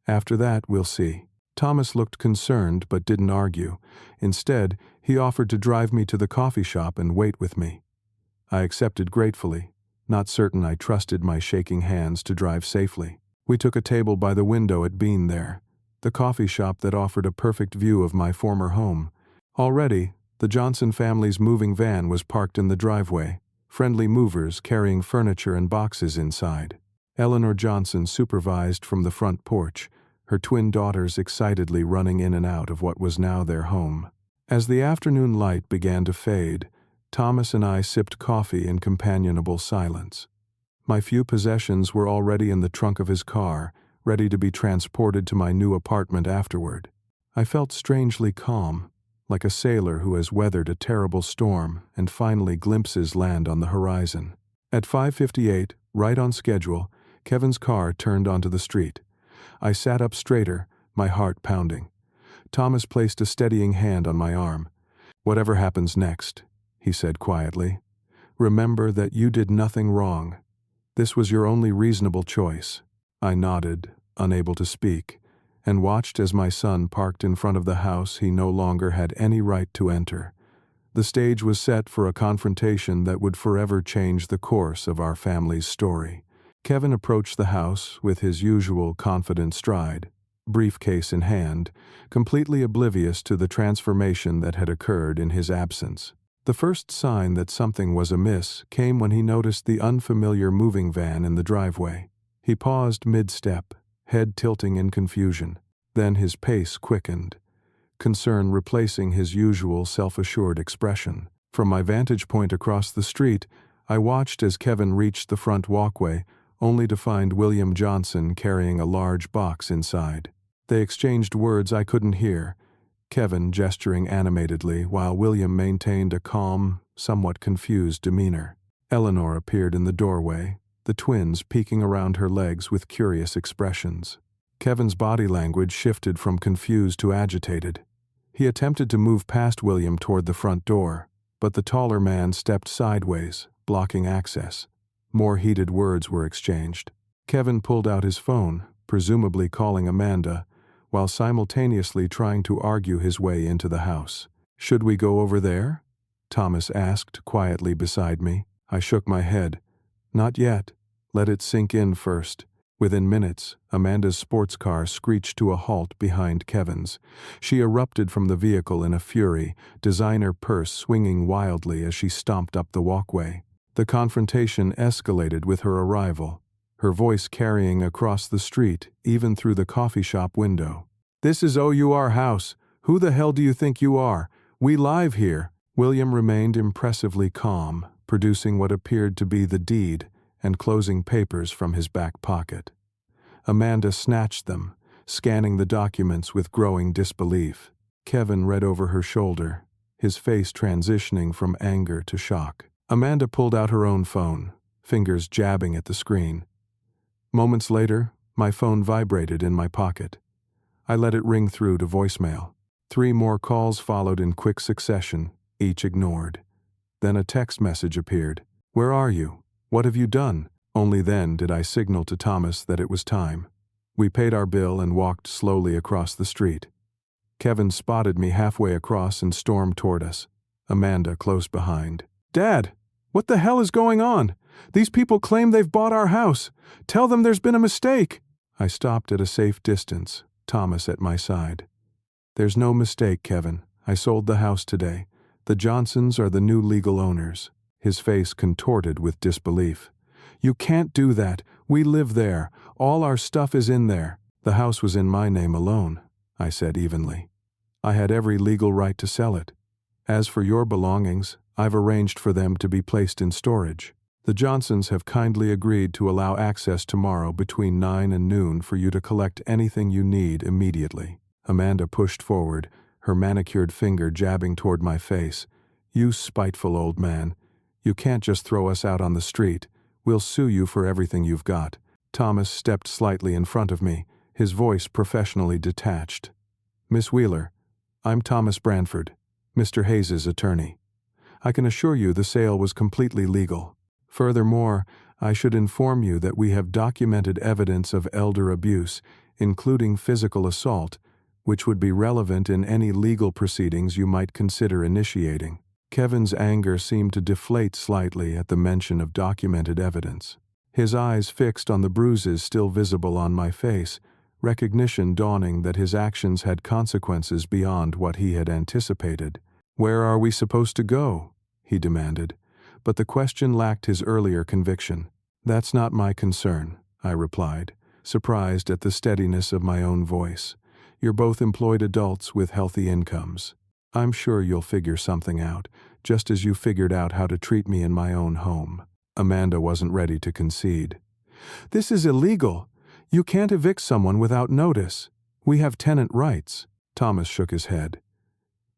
After that, we'll see." Thomas looked concerned but didn't argue. Instead, he offered to drive me to the coffee shop and wait with me. I accepted gratefully, not certain I trusted my shaking hands to drive safely. We took a table by the window at Bean there, the coffee shop that offered a perfect view of my former home. Already, the Johnson family's moving van was parked in the driveway, friendly movers carrying furniture and boxes inside. Eleanor Johnson supervised from the front porch, her twin daughters excitedly running in and out of what was now their home. As the afternoon light began to fade, Thomas and I sipped coffee in companionable silence. My few possessions were already in the trunk of his car, ready to be transported to my new apartment afterward. I felt strangely calm, like a sailor who has weathered a terrible storm and finally glimpses land on the horizon. At 5:58, right on schedule, Kevin's car turned onto the street. I sat up straighter, my heart pounding. Thomas placed a steadying hand on my arm. "Whatever happens next," he said quietly, "remember that you did nothing wrong. This was your only reasonable choice." I nodded, unable to speak, and watched as my son parked in front of the house he no longer had any right to enter. The stage was set for a confrontation that would forever change the course of our family's story. Kevin approached the house with his usual confident stride, briefcase in hand, completely oblivious to the transformation that had occurred in his absence. The first sign that something was amiss came when he noticed the unfamiliar moving van in the driveway. He paused mid-step, head tilting in confusion. Then his pace quickened, concern replacing his usual self-assured expression. From my vantage point across the street, I watched as Kevin reached the front walkway, only to find William Johnson carrying a large box inside. They exchanged words I couldn't hear, Kevin gesturing animatedly while William maintained a calm, somewhat confused demeanor. Eleanor appeared in the doorway, the twins peeking around her legs with curious expressions. Kevin's body language shifted from confused to agitated. He attempted to move past William toward the front door, but the taller man stepped sideways, blocking access. More heated words were exchanged. Kevin pulled out his phone, presumably calling Amanda, while simultaneously trying to argue his way into the house. "Should we go over there?" Thomas asked quietly beside me. I shook my head. "Not yet. Let it sink in first." Within minutes, Amanda's sports car screeched to a halt behind Kevin's. She erupted from the vehicle in a fury, designer purse swinging wildly as she stomped up the walkway. The confrontation escalated with her arrival, her voice carrying across the street, even through the coffee shop window. "This is OUR house. Who the hell do you think you are? We live here." William remained impressively calm, producing what appeared to be the deed and closing papers from his back pocket. Amanda snatched them, scanning the documents with growing disbelief. Kevin read over her shoulder, his face transitioning from anger to shock. Amanda pulled out her own phone, fingers jabbing at the screen. Moments later, my phone vibrated in my pocket. I let it ring through to voicemail. 3 more calls followed in quick succession, each ignored. Then a text message appeared. "Where are you? What have you done?" Only then did I signal to Thomas that it was time. We paid our bill and walked slowly across the street. Kevin spotted me halfway across and stormed toward us, Amanda close behind. "Dad, what the hell is going on? These people claim they've bought our house. Tell them there's been a mistake." I stopped at a safe distance, Thomas at my side. "There's no mistake, Kevin. I sold the house today. The Johnsons are the new legal owners." His face contorted with disbelief. "You can't do that. We live there. All our stuff is in there." "The house was in my name alone," I said evenly. "I had every legal right to sell it. As for your belongings, I've arranged for them to be placed in storage. The Johnsons have kindly agreed to allow access tomorrow between 9 and noon for you to collect anything you need immediately." Amanda pushed forward, her manicured finger jabbing toward my face. "You spiteful old man. You can't just throw us out on the street. We'll sue you for everything you've got." Thomas stepped slightly in front of me, his voice professionally detached. "Miss Wheeler, I'm Thomas Branford, Mr. Hayes's attorney. I can assure you the sale was completely legal. Furthermore, I should inform you that we have documented evidence of elder abuse, including physical assault, which would be relevant in any legal proceedings you might consider initiating." Kevin's anger seemed to deflate slightly at the mention of documented evidence. His eyes fixed on the bruises still visible on my face, recognition dawning that his actions had consequences beyond what he had anticipated. "Where are we supposed to go?" he demanded, but the question lacked his earlier conviction. "That's not my concern," I replied, surprised at the steadiness of my own voice. "You're both employed adults with healthy incomes. I'm sure you'll figure something out, just as you figured out how to treat me in my own home." Amanda wasn't ready to concede. "This is illegal. You can't evict someone without notice. We have tenant rights." Thomas shook his head.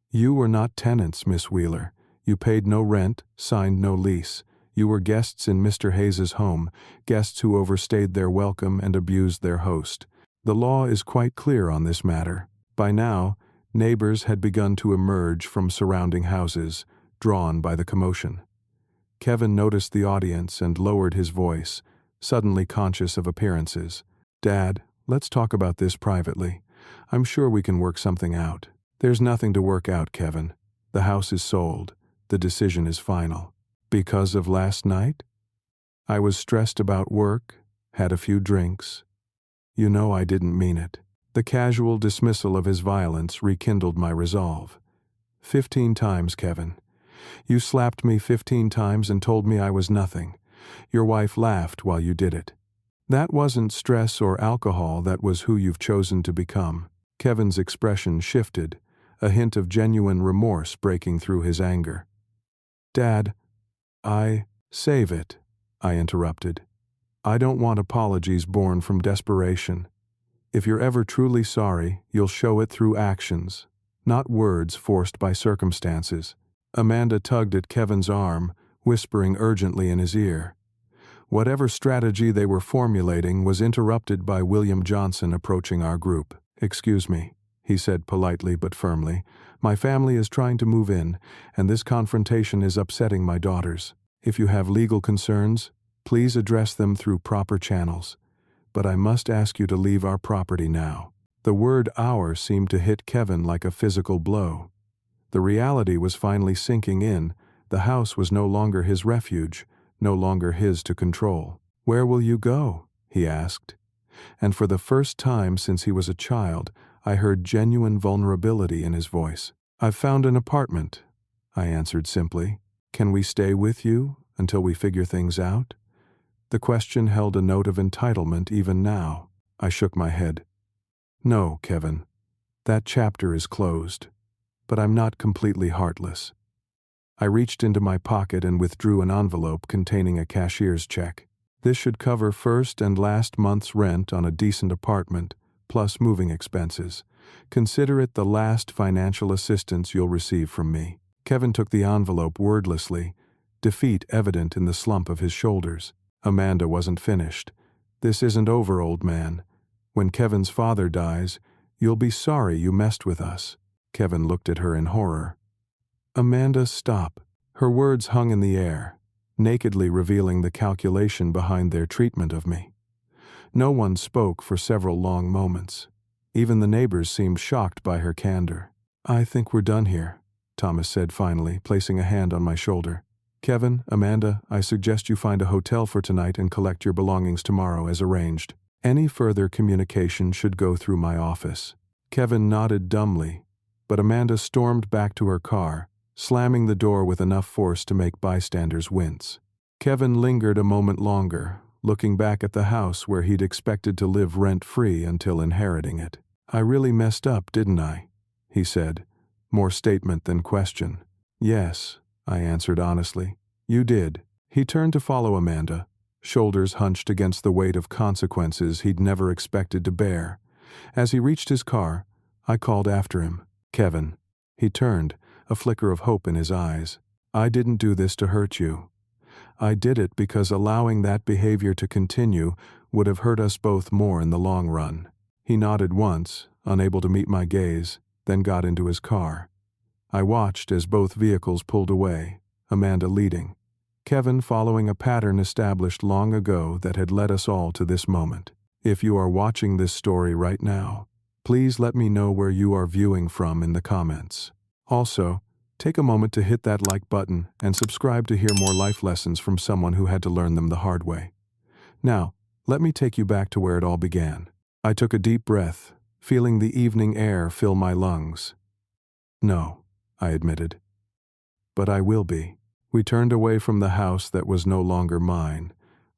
"You were not tenants, Miss Wheeler. You paid no rent, signed no lease. You were guests in Mr. Hayes's home, guests who overstayed their welcome and abused their host. The law is quite clear on this matter." By now, neighbors had begun to emerge from surrounding houses, drawn by the commotion. Kevin noticed the audience and lowered his voice, suddenly conscious of appearances. "Dad, let's talk about this privately. I'm sure we can work something out." "There's nothing to work out, Kevin. The house is sold. The decision is final." "Because of last night?" "I was stressed about work, had a few drinks. You know I didn't mean it." The casual dismissal of his violence rekindled my resolve. 15 times, Kevin. You slapped me 15 times and told me I was nothing. Your wife laughed while you did it. That wasn't stress or alcohol, that was who you've chosen to become." Kevin's expression shifted, a hint of genuine remorse breaking through his anger. "Dad, save it," I interrupted. "I don't want apologies born from desperation. If you're ever truly sorry, you'll show it through actions, not words forced by circumstances." Amanda tugged at Kevin's arm, whispering urgently in his ear. Whatever strategy they were formulating was interrupted by William Johnson approaching our group. "Excuse me," he said politely but firmly. "My family is trying to move in, and this confrontation is upsetting my daughters. If you have legal concerns, please address them through proper channels. But I must ask you to leave our property now." The word "our" seemed to hit Kevin like a physical blow. The reality was finally sinking in. The house was no longer his refuge, no longer his to control. "Where will you go?" he asked. And for the first time since he was a child, I heard genuine vulnerability in his voice. "I've found an apartment," I answered simply. "Can we stay with you until we figure things out?" The question held a note of entitlement even now. I shook my head. "No, Kevin. That chapter is closed. But I'm not completely heartless." I reached into my pocket and withdrew an envelope containing a cashier's check. "This should cover first and last month's rent on a decent apartment, plus moving expenses. Consider it the last financial assistance you'll receive from me." Kevin took the envelope wordlessly, defeat evident in the slump of his shoulders. Amanda wasn't finished. "This isn't over, old man. When Kevin's father dies, you'll be sorry you messed with us." Kevin looked at her in horror. Amanda, stop. Her words hung in the air, nakedly revealing the calculation behind their treatment of me. No one spoke for several long moments. Even the neighbors seemed shocked by her candor. I think we're done here, Thomas said finally, placing a hand on my shoulder. Kevin, Amanda, I suggest you find a hotel for tonight and collect your belongings tomorrow as arranged. Any further communication should go through my office. Kevin nodded dumbly, but Amanda stormed back to her car, slamming the door with enough force to make bystanders wince. Kevin lingered a moment longer, looking back at the house where he'd expected to live rent-free until inheriting it. I really messed up, didn't I? He said, more statement than question. Yes, I answered honestly. You did. He turned to follow Amanda, shoulders hunched against the weight of consequences he'd never expected to bear. As he reached his car, I called after him. Kevin. He turned, a flicker of hope in his eyes. I didn't do this to hurt you. I did it because allowing that behavior to continue would have hurt us both more in the long run. He nodded once, unable to meet my gaze, then got into his car. I watched as both vehicles pulled away, Amanda leading, Kevin following a pattern established long ago that had led us all to this moment. If you are watching this story right now, please let me know where you are viewing from in the comments. Also, take a moment to hit that like button and subscribe to hear more life lessons from someone who had to learn them the hard way. Now, let me take you back to where it all began. I took a deep breath, feeling the evening air fill my lungs. No, I admitted. But I will be. We turned away from the house that was no longer mine,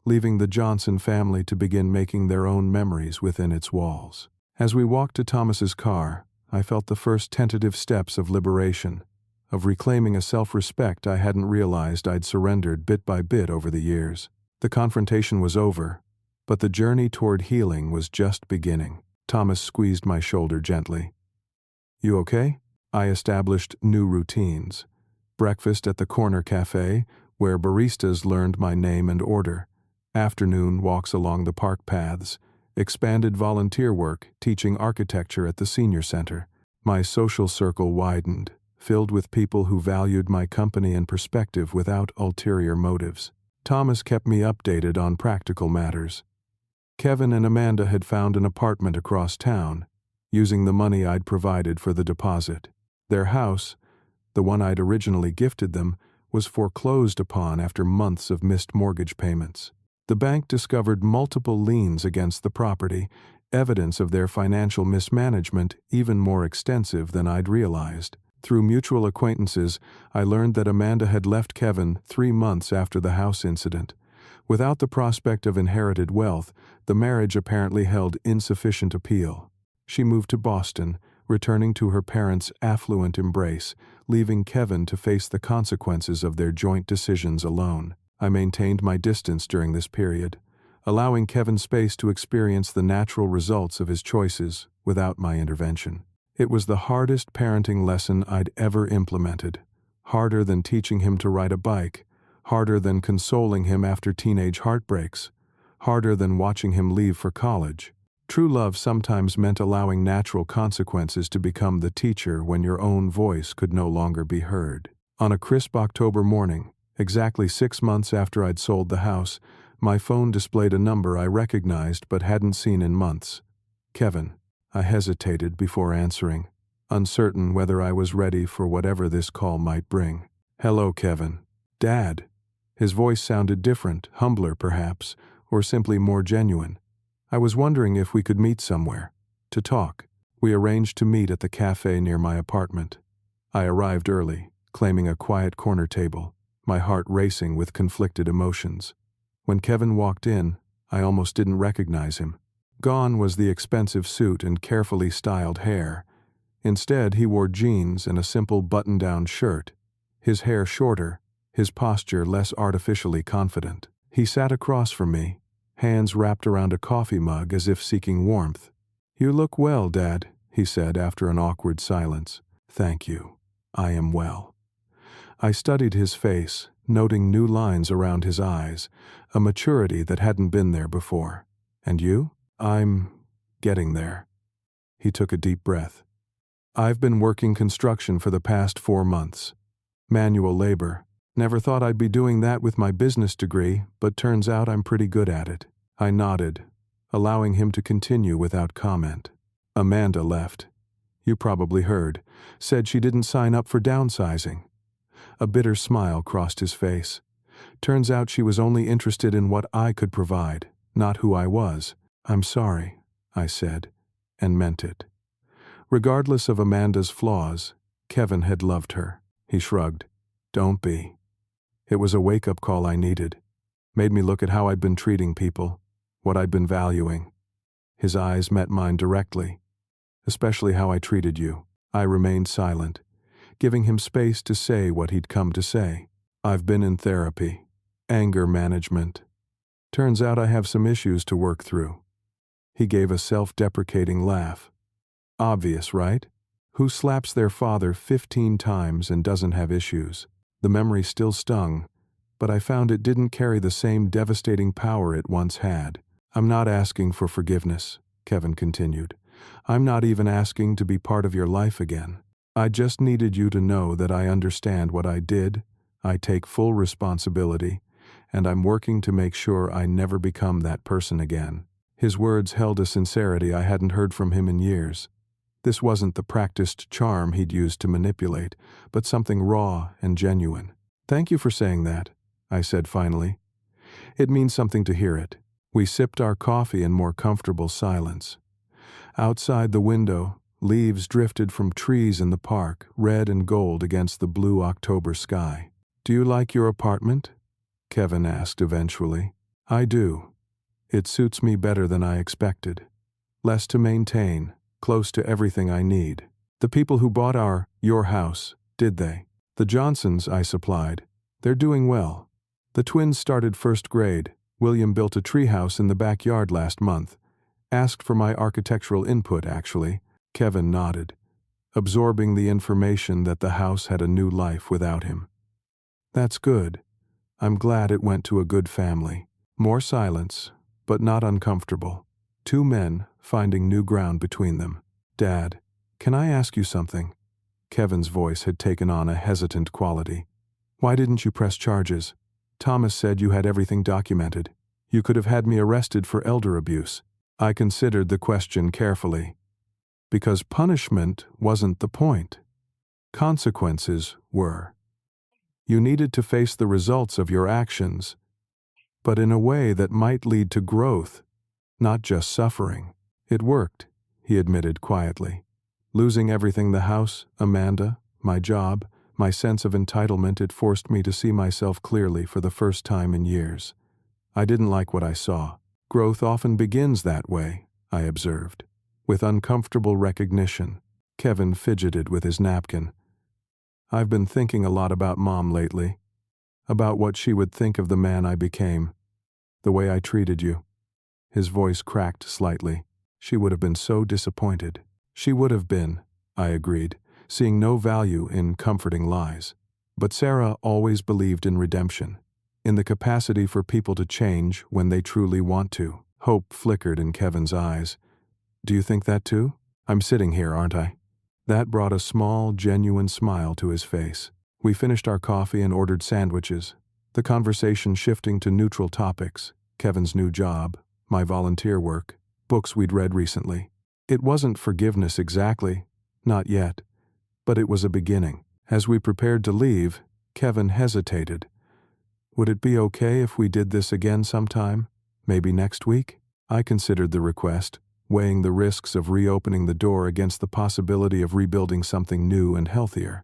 leaving the Johnson family to begin making their own memories within its walls. As we walked to Thomas's car, I felt the first tentative steps of liberation, of reclaiming a self-respect I hadn't realized I'd surrendered bit by bit over the years. The confrontation was over, but the journey toward healing was just beginning. Thomas squeezed my shoulder gently. You okay? I established new routines. Breakfast at the corner cafe, where baristas learned my name and order. Afternoon walks along the park paths. Expanded volunteer work, teaching architecture at the senior center. My social circle widened, filled with people who valued my company and perspective without ulterior motives. Thomas kept me updated on practical matters. Kevin and Amanda had found an apartment across town, using the money I'd provided for the deposit. Their house, the one I'd originally gifted them, was foreclosed upon after months of missed mortgage payments. The bank discovered multiple liens against the property, evidence of their financial mismanagement even more extensive than I'd realized. Through mutual acquaintances, I learned that Amanda had left Kevin 3 months after the house incident. Without the prospect of inherited wealth, the marriage apparently held insufficient appeal. She moved to Boston, returning to her parents' affluent embrace, leaving Kevin to face the consequences of their joint decisions alone. I maintained my distance during this period, allowing Kevin space to experience the natural results of his choices without my intervention. It was the hardest parenting lesson I'd ever implemented, harder than teaching him to ride a bike, harder than consoling him after teenage heartbreaks, harder than watching him leave for college. True love sometimes meant allowing natural consequences to become the teacher when your own voice could no longer be heard. On a crisp October morning, exactly 6 months after I'd sold the house, my phone displayed a number I recognized but hadn't seen in months. Kevin. I hesitated before answering, uncertain whether I was ready for whatever this call might bring. Hello, Kevin. Dad. His voice sounded different, humbler perhaps, or simply more genuine. I was wondering if we could meet somewhere, to talk. We arranged to meet at the cafe near my apartment. I arrived early, claiming a quiet corner table, my heart racing with conflicted emotions. When Kevin walked in, I almost didn't recognize him. Gone was the expensive suit and carefully styled hair. Instead, he wore jeans and a simple button-down shirt, his hair shorter, his posture less artificially confident. He sat across from me, hands wrapped around a coffee mug as if seeking warmth. You look well, Dad, he said after an awkward silence. Thank you. I am well. I studied his face, noting new lines around his eyes, a maturity that hadn't been there before. And you? I'm getting there. He took a deep breath. I've been working construction for the past 4 months. Manual labor. Never thought I'd be doing that with my business degree, but turns out I'm pretty good at it. I nodded, allowing him to continue without comment. Amanda left. You probably heard. Said she didn't sign up for downsizing. A bitter smile crossed his face. Turns out she was only interested in what I could provide, not who I was. I'm sorry, I said, and meant it. Regardless of Amanda's flaws, Kevin had loved her. He shrugged. Don't be. It was a wake-up call I needed. Made me look at how I'd been treating people, what I'd been valuing. His eyes met mine directly. Especially how I treated you. I remained silent, giving him space to say what he'd come to say. I've been in therapy. Anger management. Turns out I have some issues to work through. He gave a self-deprecating laugh. Obvious, right? Who slaps their father 15 times and doesn't have issues? The memory still stung, but I found it didn't carry the same devastating power it once had. I'm not asking for forgiveness, Kevin continued. I'm not even asking to be part of your life again. I just needed you to know that I understand what I did, I take full responsibility, and I'm working to make sure I never become that person again. His words held a sincerity I hadn't heard from him in years. This wasn't the practiced charm he'd used to manipulate, but something raw and genuine. Thank you for saying that, I said finally. It means something to hear it. We sipped our coffee in more comfortable silence. Outside the window, leaves drifted from trees in the park, red and gold against the blue October sky. Do you like your apartment? Kevin asked eventually. I do. It suits me better than I expected. Less to maintain, close to everything I need. The people who bought your house, did they? The Johnsons, I supplied. They're doing well. The twins started first grade. William built a treehouse in the backyard last month. Asked for my architectural input, actually. Kevin nodded, absorbing the information that the house had a new life without him. That's good. I'm glad it went to a good family. More silence, but not uncomfortable. 2 men finding new ground between them. Dad, can I ask you something? Kevin's voice had taken on a hesitant quality. Why didn't you press charges? Thomas said you had everything documented. You could have had me arrested for elder abuse. I considered the question carefully. Because punishment wasn't the point. Consequences were. You needed to face the results of your actions, but in a way that might lead to growth, not just suffering. It worked, he admitted quietly. Losing everything, the house, Amanda, my job, my sense of entitlement, it forced me to see myself clearly for the first time in years. I didn't like what I saw. Growth often begins that way, I observed. With uncomfortable recognition. Kevin fidgeted with his napkin. I've been thinking a lot about Mom lately. About what she would think of the man I became. The way I treated you. His voice cracked slightly. She would have been so disappointed. She would have been, I agreed, seeing no value in comforting lies. But Sarah always believed in redemption. In the capacity for people to change when they truly want to. Hope flickered in Kevin's eyes. Do you think that too? I'm sitting here, aren't I? That brought a small, genuine smile to his face. We finished our coffee and ordered sandwiches, the conversation shifting to neutral topics, Kevin's new job, my volunteer work, books we'd read recently. It wasn't forgiveness exactly, not yet, but it was a beginning. As we prepared to leave, Kevin hesitated. Would it be okay if we did this again sometime? Maybe next week? I considered the request, weighing the risks of reopening the door against the possibility of rebuilding something new and healthier.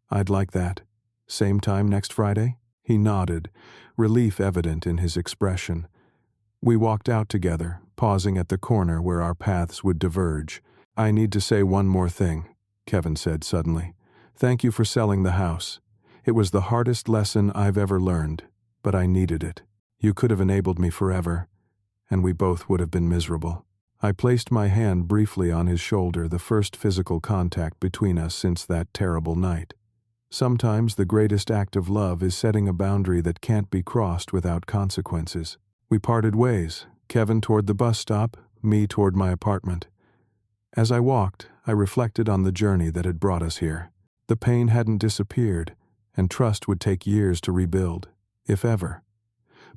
I'd like that. Same time next Friday? He nodded, relief evident in his expression. We walked out together, pausing at the corner where our paths would diverge. I need to say one more thing, Kevin said suddenly. Thank you for selling the house. It was the hardest lesson I've ever learned, but I needed it. You could have enabled me forever, and we both would have been miserable. I placed my hand briefly on his shoulder, the first physical contact between us since that terrible night. Sometimes the greatest act of love is setting a boundary that can't be crossed without consequences. We parted ways, Kevin toward the bus stop, me toward my apartment. As I walked, I reflected on the journey that had brought us here. The pain hadn't disappeared, and trust would take years to rebuild, if ever.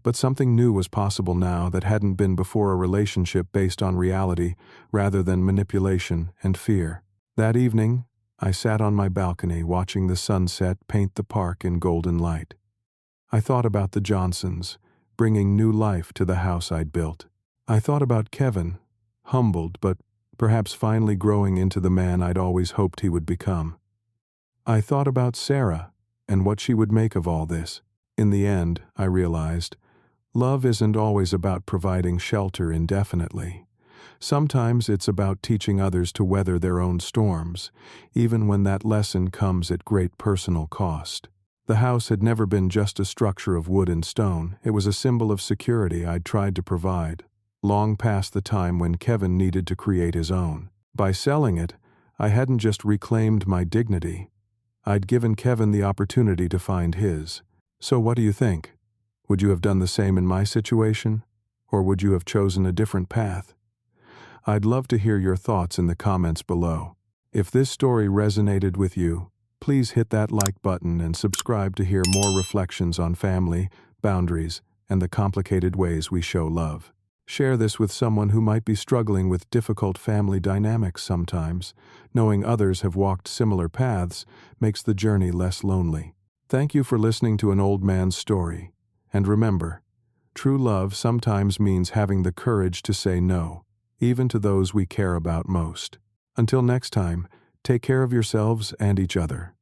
But something new was possible now that hadn't been before, a relationship based on reality rather than manipulation and fear. That evening, I sat on my balcony watching the sunset paint the park in golden light. I thought about the Johnsons, bringing new life to the house I'd built. I thought about Kevin, humbled but perhaps finally growing into the man I'd always hoped he would become. I thought about Sarah and what she would make of all this. In the end, I realized, love isn't always about providing shelter indefinitely. Sometimes it's about teaching others to weather their own storms, even when that lesson comes at great personal cost. The house had never been just a structure of wood and stone. It was a symbol of security I'd tried to provide, long past the time when Kevin needed to create his own. By selling it, I hadn't just reclaimed my dignity. I'd given Kevin the opportunity to find his. So what do you think? Would you have done the same in my situation? Or would you have chosen a different path? I'd love to hear your thoughts in the comments below. If this story resonated with you, please hit that like button and subscribe to hear more reflections on family, boundaries, and the complicated ways we show love. Share this with someone who might be struggling with difficult family dynamics sometimes. Knowing others have walked similar paths makes the journey less lonely. Thank you for listening to an old man's story. And remember, true love sometimes means having the courage to say no, even to those we care about most. Until next time, take care of yourselves and each other.